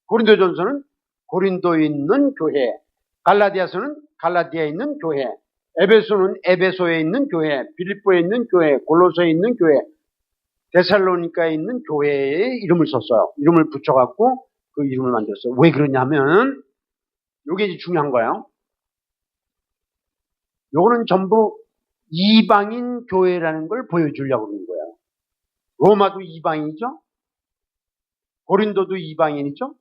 S1: 고린도전서는 고린도에 있는 교회. 갈라디아서는 갈라디아에 있는 교회. 에베소는 에베소에 있는 교회. 빌립보에 있는 교회. 골로새에 있는 교회. 데살로니가에 있는 교회의 이름을 썼어요. 이름을 붙여갖고 그 이름을 만들었어요. 왜 그러냐면 이게 이제 중요한 거예요. 요거는 전부 이방인 교회라는 걸 보여주려고 그러는 거예요. 로마도 이방인이죠. 고린도도 이방인이죠.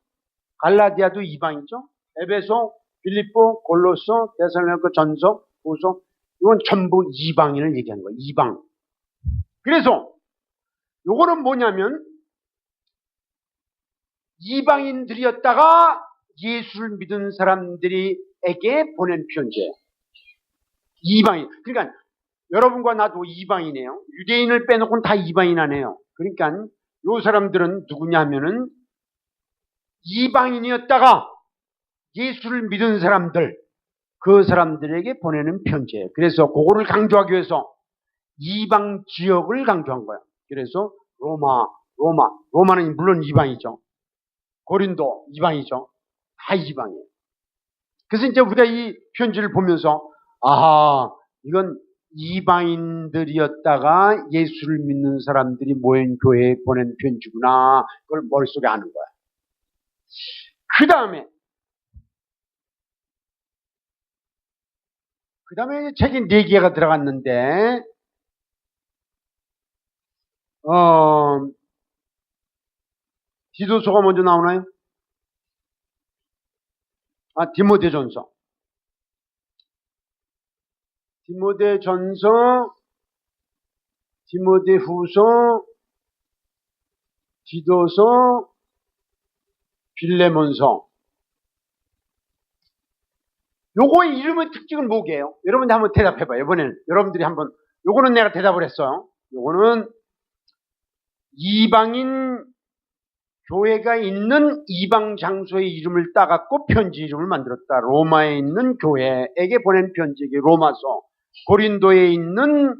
S1: 갈라디아도 이방이죠. 에베소, 빌립보, 골로서, 데살로니가 전서, 후서, 이건 전부 이방인을 얘기하는 거예요. 이방. 그래서 요거는 뭐냐면 이방인들이었다가 예수를 믿은 사람들에게 보낸 편지예요. 이방인. 그러니까 여러분과 나도 이방인이에요. 유대인을 빼놓고는 다 이방인 아니에요. 그러니까 요 사람들은 누구냐면은 이방인이었다가 예수를 믿은 사람들, 그 사람들에게 보내는 편지예요. 그래서 그거를 강조하기 위해서 이방 지역을 강조한 거예요. 그래서 로마는 물론 이방이죠. 고린도 이방이죠. 다 이방이에요. 그래서 이제 우리가 이 편지를 보면서 아하, 이건 이방인들이었다가 예수를 믿는 사람들이 모인 교회에 보낸 편지구나. 그걸 머릿속에 아는 거야. 그 다음에 책이 4개가 들어갔는데, 디도서가 먼저 나오나요? 디모데전서. 디모데전서, 디모데후서, 디도서, 빌레몬서. 요거의 이름의 특징은 뭐게요? 여러분들 한번 대답해봐요. 이번에는 여러분들이 한번, 요거는 내가 대답을 했어요. 요거는 이방인 교회가 있는 이방 장소의 이름을 따갖고 편지 이름을 만들었다. 로마에 있는 교회에게 보낸 편지기 로마서. 고린도에 있는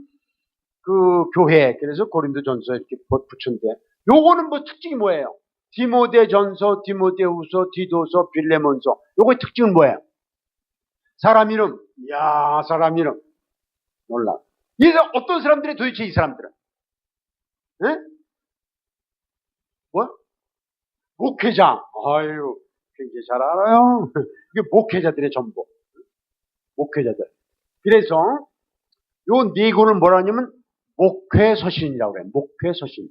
S1: 그 교회, 그래서 고린도전서 이렇게 붙였는데, 요거는 뭐 특징이 뭐예요? 디모데전서, 디모데후서, 디도서, 빌레몬서. 요거의 특징은 뭐예요? 사람 이름. 이야, 사람 이름. 몰라. 이 어떤 사람들이 도대체 이 사람들은? 에? 뭐? 목회자. 아유, 굉장히 잘 알아요. 이게 목회자들의 전부. 목회자들. 그래서 요 4권을 뭐라 하냐면 목회서신이라고 그래요. 목회서신.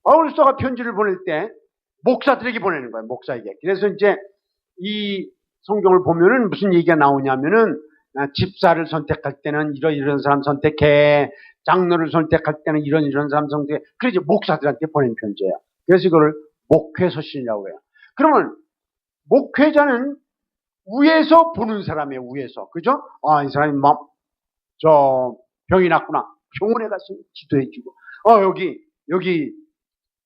S1: 바울 사도가 편지를 보낼 때 목사들에게 보내는 거예요. 목사에게. 그래서 이제 이 성경을 보면은 무슨 얘기가 나오냐면은 집사를 선택할 때는 이런 사람 선택해. 장로를 선택할 때는 이런 사람 선택해. 그래서 목사들한테 보낸 편지예요. 그래서 이거를 목회서신이라고 해요. 그러면 목회자는 위에서 보는 사람이에요. 위에서. 그죠? 이 사람이 병이 났구나. 병원에 가서 기도해주고 여기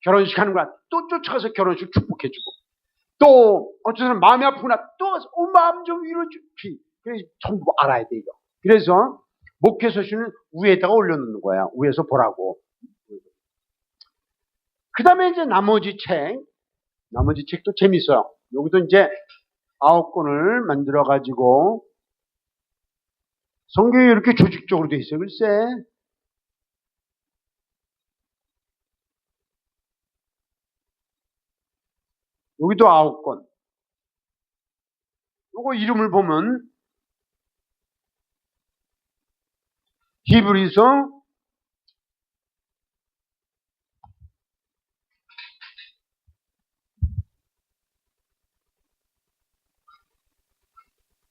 S1: 결혼식 하는 거야. 또 쫓아가서 결혼식 축복해주고. 또 어떤 사람 마음이 아프구나. 또 마음 좀 위로주기. 그래서 전부 알아야 돼 이거. 그래서 목회서신은 위에다가 올려놓는 거야. 위에서 보라고. 그 다음에 이제 나머지 책도 재밌어요. 여기도 이제 9권을 만들어가지고 성경이 이렇게 조직적으로 돼 있어요. 글쎄. 여기도 9권. 요거 이름을 보면 히브리서,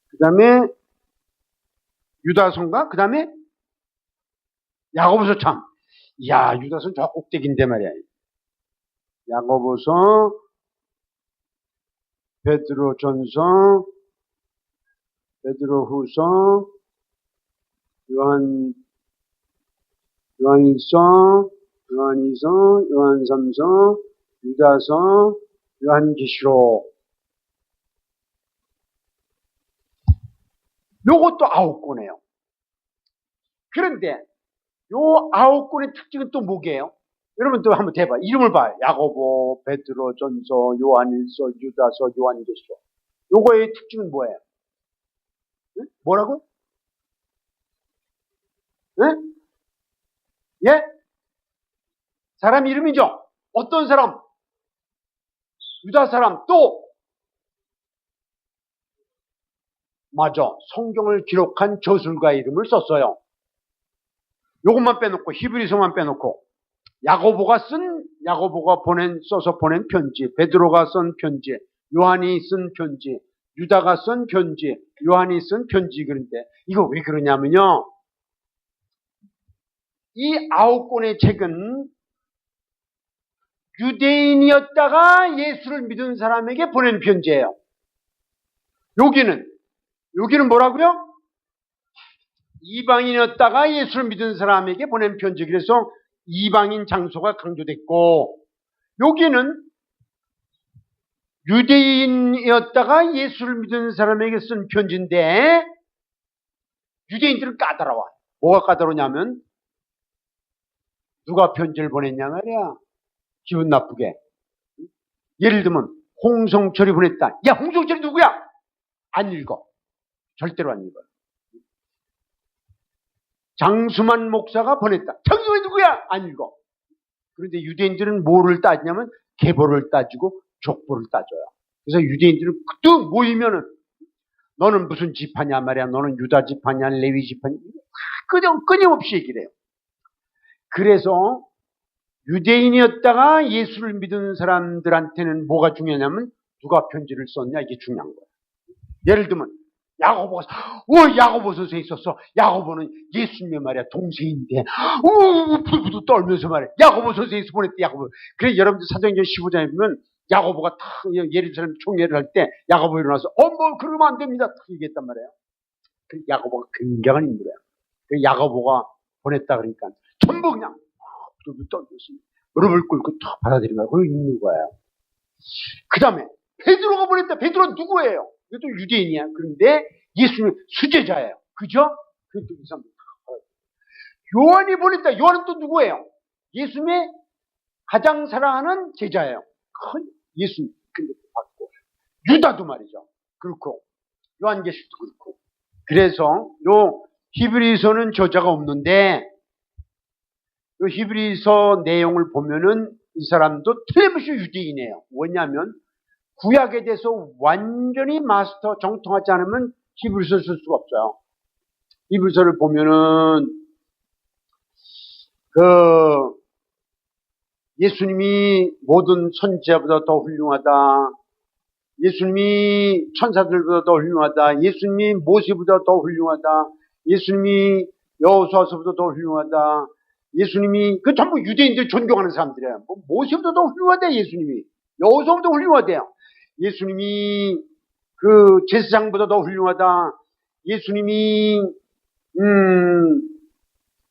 S1: 그 다음에 유다서인가? 그 다음에 야고보서 참. 이야, 유다서는 저 꼭대기인데 말이야. 야고보서, 베드로전서, 베드로후서, 요한일서, 요한이서, 요한삼서, 유다서, 요한계시록. 요것도 9권이에요. 그런데 요 9권의 특징은 또 뭐게요? 여러분 또 한번 대봐. 이름을 봐요. 야고보, 베드로전서, 요한일서, 유다서, 요한계시록. 요거의 특징은 뭐예요? 응? 뭐라고? 응? 예? 사람 이름이죠? 어떤 사람? 유다 사람. 또 맞아. 성경을 기록한 저술가 이름을 썼어요. 요것만 빼놓고 히브리서만 빼놓고 야고보가 써서 보낸 편지, 베드로가 쓴 편지, 요한이 쓴 편지, 유다가 쓴 편지, 요한이 쓴 편지. 그런데 이거 왜 그러냐면요. 이 9권의 책은 유대인이었다가 예수를 믿은 사람에게 보낸 편지예요. 여기는 뭐라고요? 이방인이었다가 예수를 믿은 사람에게 보낸 편지. 그래서 이방인 장소가 강조됐고, 여기는 유대인이었다가 예수를 믿은 사람에게 쓴 편지인데, 유대인들은 까다로워. 뭐가 까다로우냐면, 누가 편지를 보냈냐 말이야. 기분 나쁘게. 예를 들면, 홍성철이 보냈다. 야, 홍성철이 누구야? 안 읽어. 절대로 안 읽어. 장수만 목사가 보냈다. 장수만이 누구야? 안 읽어. 그런데 유대인들은 뭐를 따지냐면 계보를 따지고 족보를 따져요. 그래서 유대인들은 또 모이면은 너는 무슨 지파냐 말이야. 너는 유다 지파냐 레위 지파냐. 끊임없이 얘기를 해요. 그래서 유대인이었다가 예수를 믿은 사람들한테는 뭐가 중요하냐면 누가 편지를 썼냐 이게 중요한 거예요. 예를 들면 야고보서에 있었어. 야고보는 예수님의 말이야 동생인데 부들부들 떨면서 말이야. 야고보서에 보냈대. 야고보. 그래 여러분들 사도행전 15장에 보면 야고보가 탁 예루살렘 총회를 할 때 야고보 일어나서 뭐 그러면 안 됩니다. 탁 얘기했단 말이에요. 그 야고보가 굉장한 인물이야. 그 야고보가 보냈다 그러니까 전부 그냥 부들부들 떨면서 무릎을 꿇고 탁 받아들인 거야. 그리고 읽는 거야. 그 다음에 베드로가 보냈다. 베드로는 누구예요? 이것도 유대인이야. 그런데 예수는 수제자예요. 그죠? 그것도 이 사람들 요한이 보냈다. 요한은 또 누구예요? 예수님의 가장 사랑하는 제자예요. 예수님 받고 유다도 말이죠. 그렇고 요한계시록도 그렇고. 그래서 요 히브리서는 저자가 없는데 요 히브리서 내용을 보면은 이 사람도 틀림없이 유대인이에요. 왜냐하면 구약에 대해서 완전히 정통하지 않으면 히브리서를 쓸 수가 없어요. 히브리서를 보면은 예수님이 모든 선지자보다 더 훌륭하다. 예수님이 천사들보다 더 훌륭하다. 예수님이 모세보다 더 훌륭하다. 예수님이 여호수아서보다 더 훌륭하다. 예수님이 그 전부 유대인들 존경하는 사람들이에요. 뭐 모세보다 더 훌륭하대. 예수님이 여호수아보다 훌륭하대요. 예수님이 그 제사장보다 더 훌륭하다. 예수님이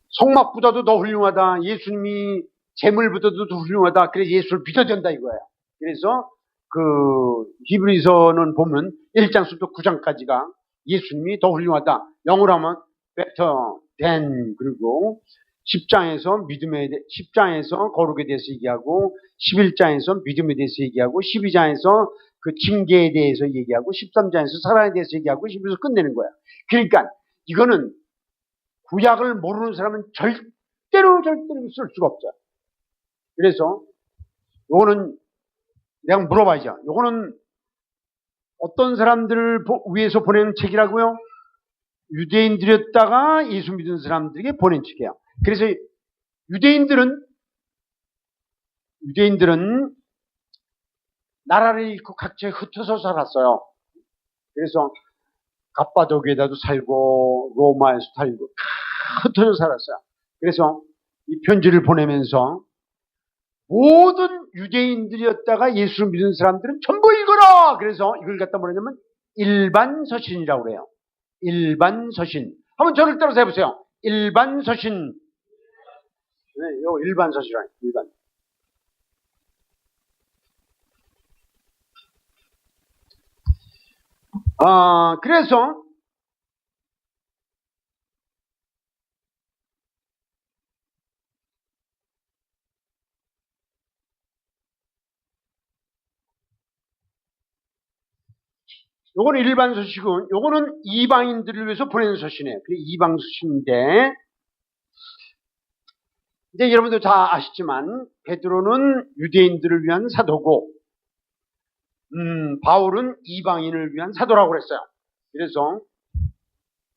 S1: 성막보다도 더 훌륭하다. 예수님이 재물보다도 더 훌륭하다. 그래서 예수를 믿어야 된다 이거예요. 그래서 그 히브리서는 보면 1장부터 9장까지가 예수님이 더 훌륭하다. 영어로 하면 better than, 그리고 10장에서 거룩에 대해서 얘기하고, 11장에서 믿음에 대해서 얘기하고, 12장에서 그 징계에 대해서 얘기하고, 13장에서 사랑에 대해서 얘기하고, 12장에서 끝내는 거야. 그러니까 이거는 구약을 모르는 사람은 절대로 쓸 수가 없어요. 그래서 요거는 내가 물어봐야죠. 요거는 어떤 사람들을 위해서 보낸 책이라고요? 유대인들이었다가 예수 믿은 사람들에게 보낸 책이에요. 그래서 유대인들은 나라를 잃고 각처에 흩어져 살았어요. 그래서 갑바도기에다도 살고 로마에서 살고 다 흩어져 살았어요. 그래서 이 편지를 보내면서 모든 유대인들이었다가 예수를 믿은 사람들은 전부 읽어라! 그래서 이걸 갖다 뭐냐면 일반서신이라고 그래요. 일반서신. 한번 저를 따라서 해보세요. 일반서신. 네, 요 일반서신이라요. 일반. 그래서 요거는 일반 서신이고, 요거는 이방인들을 위해서 보내는 서신이에요. 그게 이방 서신인데, 이제 여러분들 다 아시지만 베드로는 유대인들을 위한 사도고, 바울은 이방인을 위한 사도라고 그랬어요. 그래서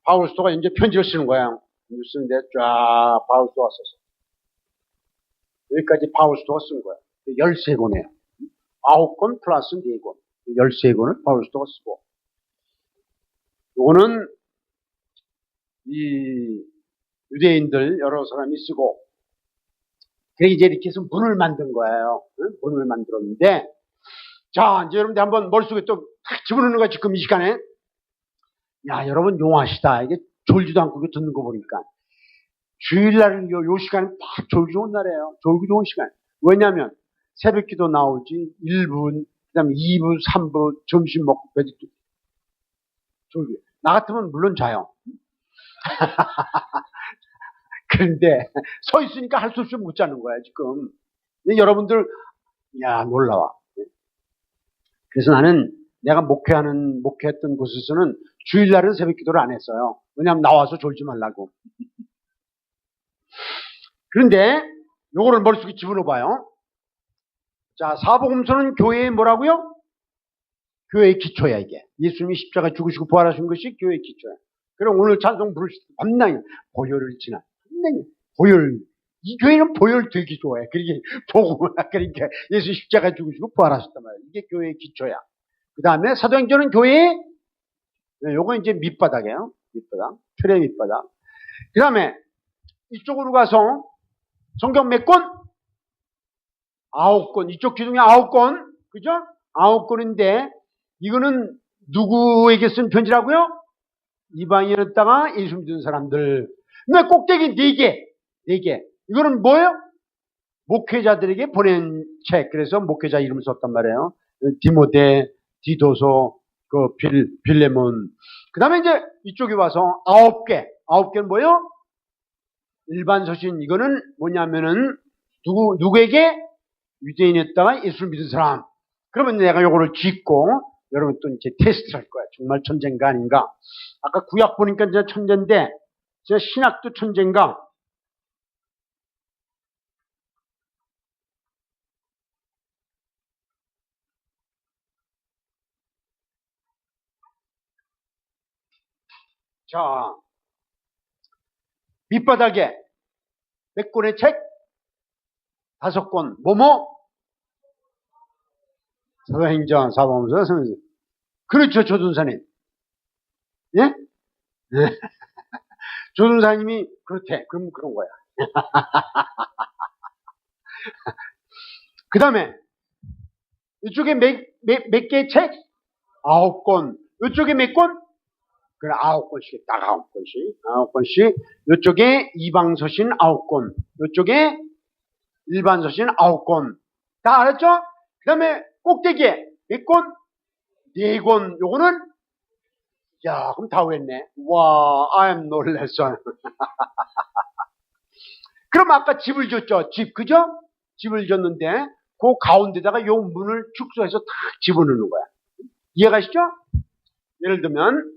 S1: 바울 사도가 이제 편지를 쓰는 거예요. 쓰는데 쫙 바울 사도가 써서 여기까지 바울 사도가 쓴 거예요. 13권이에요. 9권 플러스 4권. 13권을 바울 사도가 쓰고, 요거는 이 유대인들 여러 사람이 쓰고, 그래 이제 이렇게 해서 문을 만든 거예요. 문을 만들었는데, 자 이제 여러분들 한번 머릿속에 또 탁 집어넣는 거야. 지금 이 시간에. 야 여러분 용하시다. 이게 졸지도 않고 듣는 거 보니까 주일날은 요 시간은 딱 졸기 좋은 날이에요. 졸기 좋은 시간. 왜냐하면 새벽기도 나오지 1분, 그 다음에 2분, 3분 점심 먹고 배드 졸기. 나 같으면 물론 자요. 그런데 서 있으니까 할 수 없이 못 자는 거야 지금. 근데 여러분들 야 놀라워. 그래서 나는 내가 목회했던 곳에서는 주일날은 새벽기도를 안 했어요. 왜냐하면 나와서 졸지 말라고. 그런데 요거를 머릿속에 집어넣어봐요. 자, 사복음서는 교회의 뭐라고요? 교회의 기초야 이게. 예수님이 십자가 죽으시고 부활하신 것이 교회의 기초야. 그럼 오늘 찬송 부르실 때 밤낮이 보혈을 지나 보혈. 이 교회는 보혈 되게 좋아해. 그러게 복음을 그러니까 예수 십자가 죽으시고 부활하셨단 말이야. 이게 교회의 기초야. 그 다음에 사도행전은 교회의 요건 이제 밑바닥이에요. 밑바닥. 틀의 밑바닥. 그 다음에 이쪽으로 가서 성경 몇 권? 9권. 이쪽 기둥에 9권. 그죠? 9권인데 이거는 누구에게 쓴 편지라고요? 이방인이었다가 예수 믿은 사람들. 근데 꼭대기 4개. 4개. 이거는 뭐예요? 목회자들에게 보낸 책. 그래서 목회자 이름 썼단 말이에요. 디모데, 디도서, 그 빌레몬. 그 다음에 이제 이쪽에 와서 9개. 9개는 뭐예요? 일반 서신. 이거는 뭐냐면은 누구에게? 유대인이었다가 예수를 믿은 사람. 그러면 내가 요거를 짓고 여러분 또 이제 테스트를 할 거야. 정말 천재인가 아닌가. 아까 구약 보니까 진짜 천재인데 제가 신학도 천재인가. 자, 밑바닥에 몇 권의 책? 5권. 뭐뭐? 사도행전, 사범서, 성경. 그렇죠, 조준사님. 예? 조준사님이 그렇대. 그럼 그런 거야. 그 다음에 이쪽에 몇 개의 책? 9권. 이쪽에 몇 권? 그래, 9권씩, 딱 9권씩. 9권씩. 이쪽에 이방서신 9권. 이쪽에 일반서신 9권. 다 알았죠? 그 다음에 꼭대기에 몇 권? 4권. 요거는, 야, 그럼 다 외웠네. 와, I'm 놀랬어. 그럼 아까 집을 줬죠? 집, 그죠? 집을 줬는데, 그 가운데다가 요 문을 축소해서 탁 집어넣는 거야. 이해가시죠? 예를 들면,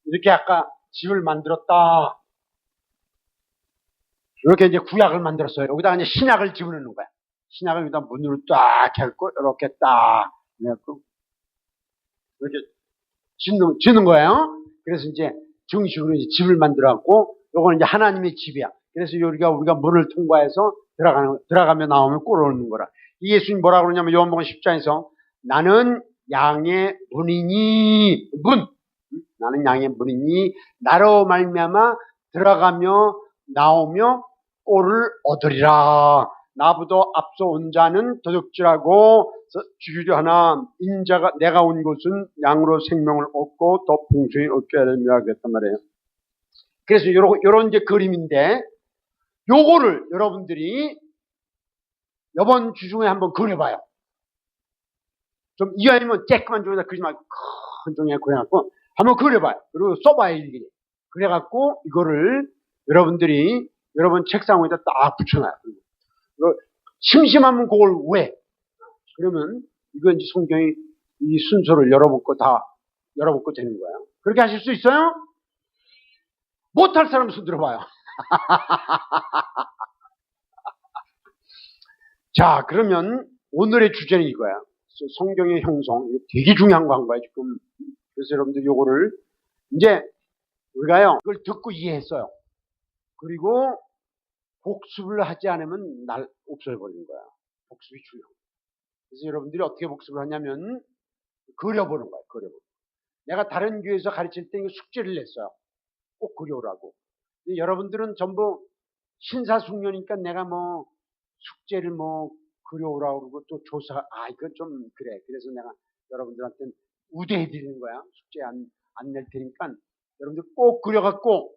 S1: 이렇게 아까 집을 만들었다. 이렇게 이제 구약을 만들었어요. 여기다가 이제 신약을 집어넣는 거야. 신약을 여기다 문으로 딱 해갖고, 이렇게 딱, 해갖고, 이렇게 짓는 거예요. 그래서 이제 정식으로 이제 집을 만들어갖고, 요거는 이제 하나님의 집이야. 그래서 우리가 문을 통과해서 들어가면 나오면 꼴오는 거라. 이 예수님 뭐라 그러냐면 요한복음 10장에서 나는 양의 문이니, 나는 양의 문이니, 나로 말미암아 들어가며 나오며 꼴을 얻으리라. 나보다 앞서 온 자는 도둑질하고 주기도 하나 인자가 내가 온 곳은 양으로 생명을 얻고 더 풍성히 얻게 하려며 하겠단 말이에요. 그래서 요런 이제 그림인데 요거를 여러분들이 이번 주 중에 한번 그려봐요. 좀 이왕이면 쬐끄만 종이다 그리지 말고 큰 종이에 그려갖고 한번 그려봐요. 그리고 써봐요, 일일이. 그래갖고 이거를 여러분들이 여러분 책상 위에다 딱 붙여놔요. 심심하면 그걸 왜? 그러면 이건 이제 성경이 이 순서를 열어보고 되는 거예요. 그렇게 하실 수 있어요? 못할 사람 손 들어봐요. 자, 그러면 오늘의 주제는 이거야. 성경의 형성. 되게 중요한 거 한 거야, 지금. 그래서 여러분들 요거를 이제 우리가요, 그걸 듣고 이해했어요. 그리고 복습을 하지 않으면 없어져버리는 거야. 복습이 중요한 거야. 그래서 여러분들이 어떻게 복습을 하냐면 그려보는 거야. 그려보는 거야. 내가 다른 교회에서 가르칠 때 숙제를 냈어요. 꼭 그려오라고. 여러분들은 전부 신사숙녀니까 내가 뭐 숙제를 뭐 그려오라고 그러고 또 이건 좀 그래. 그래서 내가 여러분들한테는 우대해드리는 거야. 숙제 안 낼 테니까 여러분들 꼭 그려갖고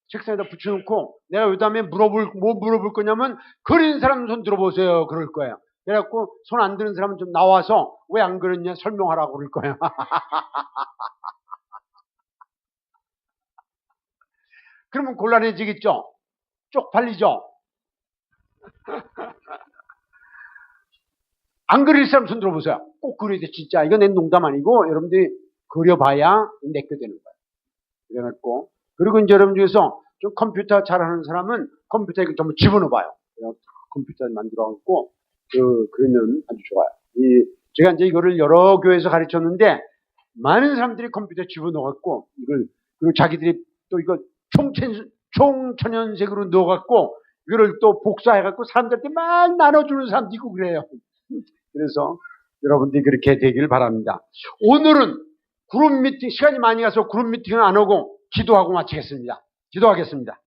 S1: 책상에다 붙여놓고 내가 그 다음에 뭐 물어볼 거냐면 그린 사람 손 들어보세요. 그럴 거예요. 그래갖고 손 안 드는 사람은 좀 나와서 왜 안 그렸냐 설명하라고 그럴 거예요. 그러면 곤란해지겠죠? 쪽팔리죠? 안 그릴 사람 손 들어보세요. 꼭 그려야 돼, 진짜. 이건 내 농담 아니고, 여러분들이 그려봐야 내게 되는 거예요. 그래갖고. 그리고 이제 여러분 중에서 좀 컴퓨터 잘하는 사람은 컴퓨터에 전부 집어넣어봐요. 컴퓨터를 만들어갖고, 그러면 아주 좋아요. 제가 이제 이거를 여러 교회에서 가르쳤는데, 많은 사람들이 컴퓨터에 집어넣어갖고, 그리고 자기들이 또 이거 총천연색으로 넣어갖고, 이거를 또 복사해갖고 사람들한테 막 나눠주는 사람도 있고 그래요. 그래서 여러분들이 그렇게 되길 바랍니다. 오늘은 그룹 미팅, 시간이 많이 가서 그룹 미팅은 안 오고 기도하고 마치겠습니다. 기도하겠습니다.